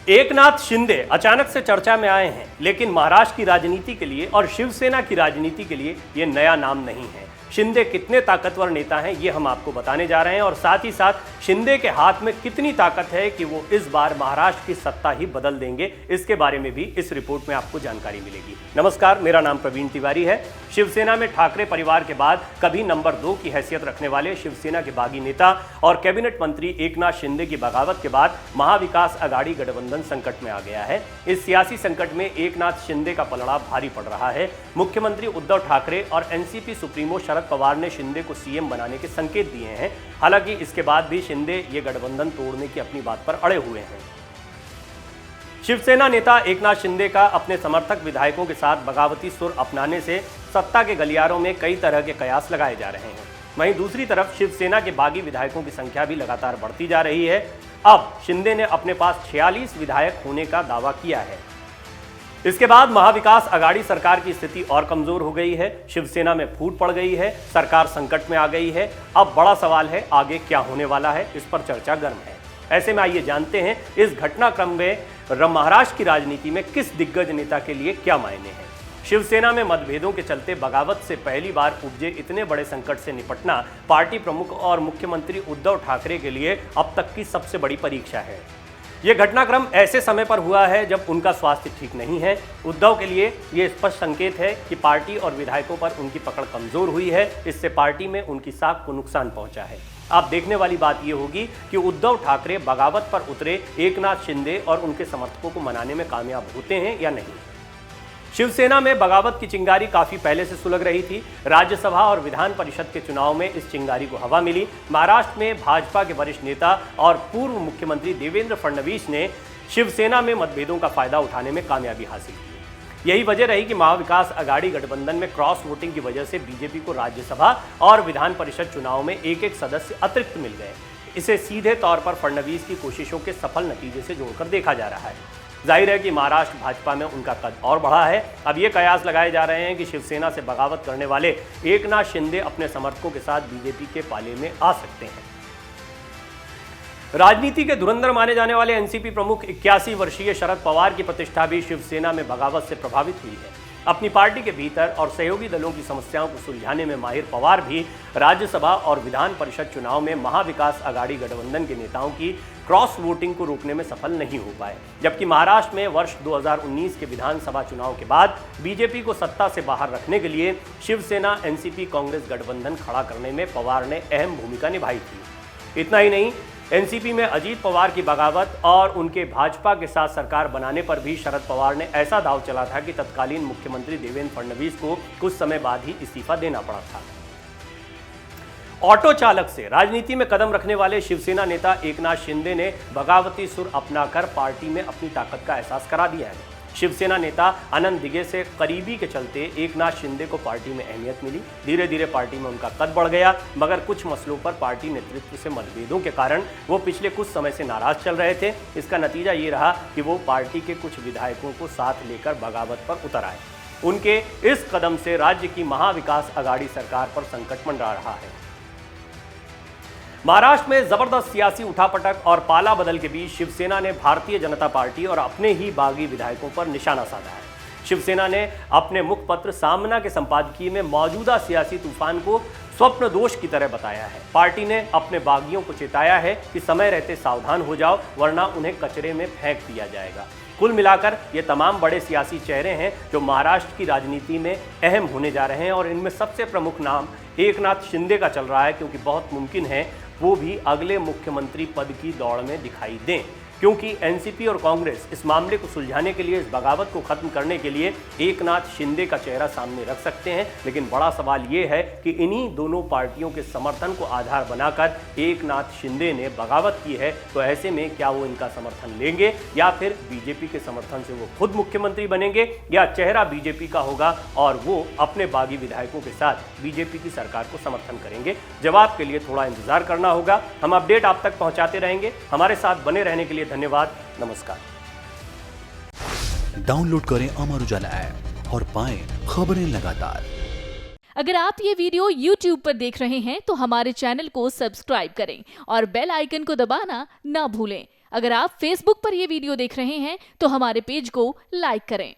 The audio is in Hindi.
एकनाथ शिंदे अचानक से चर्चा में आए हैं, लेकिन महाराष्ट्र की राजनीति के लिए और शिवसेना की राजनीति के लिए ये नया नाम नहीं है। शिंदे कितने ताकतवर नेता हैं ये हम आपको बताने जा रहे हैं और साथ ही साथ शिंदे के हाथ में कितनी ताकत है कि वो इस बार महाराष्ट्र की सत्ता ही बदल देंगे, इसके बारे में भी इस रिपोर्ट में आपको जानकारी मिलेगी। नमस्कार, मेरा नाम प्रवीण तिवारी है। शिवसेना में ठाकरे परिवार के बाद कभी नंबर 2 की हैसियत रखने वाले शिवसेना के बागी नेता और कैबिनेट मंत्री एकनाथ शिंदे की बगावत के बाद महाविकास आघाड़ी गठबंधन संकट में आ गया है। इस सियासी संकट में एकनाथ शिंदे का पलड़ा भारी पड़ रहा है। मुख्यमंत्री उद्धव ठाकरे और एनसीपी सुप्रीमो शरद पवार ने शिंदे को सीएम बनाने के संकेत दिए हैं। हालांकि इसके बाद भी शिंदे ये गठबंधन तोड़ने की अपनी बात पर अड़े हुए हैं। शिवसेना नेता एकनाथ शिंदे का अपने समर्थक विधायकों के साथ बगावती सुर अपनाने से सत्ता के गलियारों में कई तरह के कयास लगाए जा रहे हैं। वहीं दूसरी तरफ शिवसेना के बागी विधायकों की संख्या भी लगातार बढ़ती जा रही है। अब शिंदे ने अपने पास 46 विधायक होने का दावा किया है। इसके बाद महाविकास आघाड़ी सरकार की स्थिति और कमजोर हो गई है। शिवसेना में फूट पड़ गई है, सरकार संकट में आ गई है। अब बड़ा सवाल है आगे क्या होने वाला है, इस पर चर्चा गर्म है। ऐसे में आइए जानते हैं इस घटनाक्रम में महाराष्ट्र की राजनीति में किस दिग्गज नेता के लिए क्या मायने हैं। शिवसेना में मतभेदों के चलते बगावत से पहली बार उपजे इतने बड़े संकट से निपटना पार्टी प्रमुख और मुख्यमंत्री उद्धव ठाकरे के लिए अब तक की सबसे बड़ी परीक्षा है। यह घटनाक्रम ऐसे समय पर हुआ है जब उनका स्वास्थ्य ठीक नहीं है। उद्धव के लिए यह स्पष्ट संकेत है कि पार्टी और विधायकों पर उनकी पकड़ कमजोर हुई है। इससे पार्टी में उनकी साख को नुकसान पहुंचा है। अब देखने वाली बात यह होगी कि उद्धव ठाकरे बगावत पर उतरे एकनाथ शिंदे और उनके समर्थकों को मनाने में कामयाब होते हैं या नहीं। शिवसेना में बगावत की चिंगारी काफी पहले से सुलग रही थी। राज्यसभा और विधान परिषद के चुनाव में इस चिंगारी को हवा मिली। महाराष्ट्र में भाजपा के वरिष्ठ नेता और पूर्व मुख्यमंत्री देवेंद्र फडणवीस ने शिवसेना में मतभेदों का फायदा उठाने में कामयाबी हासिल की। यही वजह रही कि महाविकास आघाड़ी गठबंधन में क्रॉस वोटिंग की वजह से बीजेपी को राज्यसभा और विधान परिषद चुनाव में एक सदस्य अतिरिक्त मिल गए। इसे सीधे तौर पर फडणवीस की कोशिशों के सफल नतीजे से जोड़कर देखा जा रहा है। जाहिर है कि महाराष्ट्र भाजपा में उनका कद और बढ़ा है। अब ये कयास लगाए जा रहे हैं कि शिवसेना से बगावत करने वाले एकनाथ शिंदे अपने समर्थकों के साथ बीजेपी के पाले में आ सकते हैं। राजनीति के धुरंधर माने जाने वाले एनसीपी प्रमुख 81 वर्षीय शरद पवार की प्रतिष्ठा भी शिवसेना में बगावत से प्रभावित हुई है। अपनी पार्टी के भीतर और सहयोगी दलों की समस्याओं को सुलझाने में माहिर पवार भी राज्यसभा और विधान परिषद चुनाव में महाविकास आघाड़ी गठबंधन के नेताओं की क्रॉस वोटिंग को रोकने में सफल नहीं हो पाए। जबकि महाराष्ट्र में वर्ष 2019 के विधानसभा चुनाव के बाद बीजेपी को सत्ता से बाहर रखने के लिए शिवसेना एनसीपी कांग्रेस गठबंधन खड़ा करने में पवार ने अहम भूमिका निभाई थी। इतना ही नहीं, एनसीपी में अजीत पवार की बगावत और उनके भाजपा के साथ सरकार बनाने पर भी शरद पवार ने ऐसा दांव चला था कि तत्कालीन मुख्यमंत्री देवेंद्र फडणवीस को कुछ समय बाद ही इस्तीफा देना पड़ा था। ऑटो चालक से राजनीति में कदम रखने वाले शिवसेना नेता एकनाथ शिंदे ने बगावती सुर अपनाकर पार्टी में अपनी ताकत का एहसास करा दिया है। शिवसेना नेता अनंत दिघे से करीबी के चलते एकनाथ शिंदे को पार्टी में अहमियत मिली। धीरे धीरे पार्टी में उनका कद बढ़ गया, मगर कुछ मसलों पर पार्टी नेतृत्व से मतभेदों के कारण वो पिछले कुछ समय से नाराज चल रहे थे। इसका नतीजा ये रहा कि वो पार्टी के कुछ विधायकों को साथ लेकर बगावत पर उतर आए। उनके इस कदम से राज्य की महाविकास आघाड़ी सरकार पर संकट मंडरा रहा है। महाराष्ट्र में जबरदस्त सियासी उठापटक और पाला बदल के बीच शिवसेना ने भारतीय जनता पार्टी और अपने ही बागी विधायकों पर निशाना साधा है। शिवसेना ने अपने मुखपत्र सामना के संपादकीय में मौजूदा सियासी तूफान को स्वप्न दोष की तरह बताया है। पार्टी ने अपने बागियों को चेताया है कि समय रहते सावधान हो जाओ, वरना उन्हें कचरे में फेंक दिया जाएगा। कुल मिलाकर ये तमाम बड़े सियासी चेहरे हैं जो महाराष्ट्र की राजनीति में अहम होने जा रहे हैं और इनमें सबसे प्रमुख नाम एकनाथ शिंदे का चल रहा है, क्योंकि बहुत मुमकिन है वो भी अगले मुख्यमंत्री पद की दौड़ में दिखाई दें। क्योंकि एनसीपी और कांग्रेस इस मामले को सुलझाने के लिए, इस बगावत को खत्म करने के लिए एकनाथ शिंदे का चेहरा सामने रख सकते हैं। लेकिन बड़ा सवाल ये है कि इन्हीं दोनों पार्टियों के समर्थन को आधार बनाकर एकनाथ शिंदे ने बगावत की है, तो ऐसे में क्या वो इनका समर्थन लेंगे या फिर बीजेपी के समर्थन से वो खुद मुख्यमंत्री बनेंगे, या चेहरा बीजेपी का होगा और वो अपने बागी विधायकों के साथ बीजेपी की सरकार को समर्थन करेंगे। जवाब के लिए थोड़ा इंतजार करना होगा। हम अपडेट आप तक पहुंचाते रहेंगे। हमारे साथ बने रहने के लिए धन्यवाद। नमस्कार। डाउनलोड करें अमर उजाला ऐप और पाएं खबरें लगातार। अगर आप ये वीडियो YouTube पर देख रहे हैं तो हमारे चैनल को सब्सक्राइब करें और बेल आइकन को दबाना ना भूलें। अगर आप फेसबुक पर यह वीडियो देख रहे हैं तो हमारे पेज को लाइक करें।